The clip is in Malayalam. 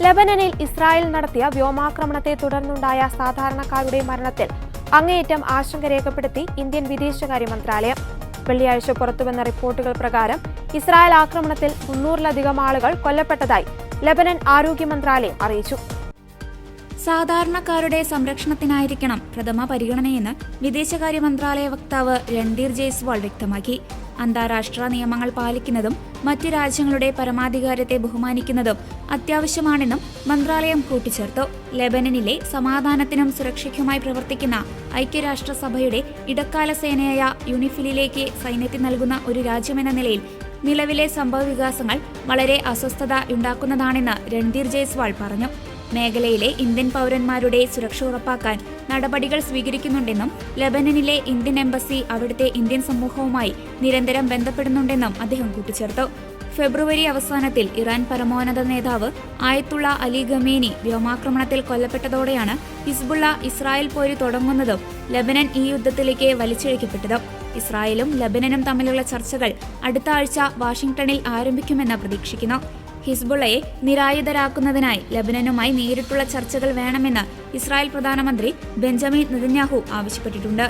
ലെബനനിൽ ഇസ്രായേൽ നടത്തിയ വ്യോമാക്രമണത്തെ തുടർന്നുണ്ടായ സാധാരണക്കാരുടെ മരണത്തിൽ അങ്ങേയറ്റം ആശങ്ക രേഖപ്പെടുത്തി ഇന്ത്യൻ വിദേശകാര്യ മന്ത്രാലയം. വെള്ളിയാഴ്ച പുറത്തുവന്ന റിപ്പോർട്ടുകൾ പ്രകാരം ഇസ്രായേൽ ആക്രമണത്തിൽ 300-ലധികം ആളുകൾ കൊല്ലപ്പെട്ടതായി ലെബനൻ ആരോഗ്യ മന്ത്രാലയം അറിയിച്ചു. സാധാരണക്കാരുടെ സംരക്ഷണത്തിനായിരിക്കണം പ്രഥമ പരിഗണനയെന്ന് വിദേശകാര്യ മന്ത്രാലയ വക്താവ് രൺധീർ ജയ്സ്വാൾ വ്യക്തമാക്കി. അന്താരാഷ്ട്ര നിയമങ്ങൾ പാലിക്കുന്നതും മറ്റു രാജ്യങ്ങളുടെ പരമാധികാരത്തെ ബഹുമാനിക്കുന്നതും അത്യാവശ്യമാണെന്നും മന്ത്രാലയം കൂട്ടിച്ചേർത്തു. ലെബനനിലെ സമാധാനത്തിനും സുരക്ഷയ്ക്കുമായി പ്രവർത്തിക്കുന്ന ഐക്യരാഷ്ട്രസഭയുടെ ഇടക്കാല സേനയായ യുനിഫിലിലേക്ക് സൈന്യത്തെ നൽകുന്ന ഒരു രാജ്യമെന്ന നിലയിൽ നിലവിലെ സംഭവവികാസങ്ങൾ വളരെ അസ്വസ്ഥത ഉണ്ടാക്കുന്നതാണെന്ന് രൺധീർ ജയ്സ്വാൾ പറഞ്ഞു. മേഖലയിലെ ഇന്ത്യൻ പൗരന്മാരുടെ സുരക്ഷ ഉറപ്പാക്കാൻ നടപടികൾ സ്വീകരിക്കുന്നുണ്ടെന്നും ലെബനനിലെ ഇന്ത്യൻ എംബസി അവിടുത്തെ ഇന്ത്യൻ സമൂഹവുമായി നിരന്തരം ബന്ധപ്പെടുന്നുണ്ടെന്നും അദ്ദേഹം കൂട്ടിച്ചേർത്തു. ഫെബ്രുവരി അവസാനത്തിൽ ഇറാൻ പരമോന്നത നേതാവ് ആയത്തുള്ള അലി ഖമേനി വ്യോമാക്രമണത്തിൽ കൊല്ലപ്പെട്ടതോടെയാണ് ഹിസ്ബുള്ള ഇസ്രായേൽ പോര് തുടങ്ങുന്നതും ലെബനൻ ഈ യുദ്ധത്തിലേക്ക് വലിച്ചിഴക്കപ്പെട്ടതും. ഇസ്രായേലും ലെബനനും തമ്മിലുള്ള ചർച്ചകൾ അടുത്ത ആഴ്ച വാഷിംഗ്ടണിൽ ആരംഭിക്കുമെന്ന് പ്രതീക്ഷിക്കുന്നു. ഹിസ്ബുള്ളയെ നിരായുധരാക്കുന്നതിനായി ലെബനനുമായി നേരിട്ടുള്ള ചർച്ചകൾ വേണമെന്ന് ഇസ്രായേൽ പ്രധാനമന്ത്രി ബെഞ്ചമിൻ നെതന്യാഹു ആവശ്യപ്പെട്ടിട്ടുണ്ട്.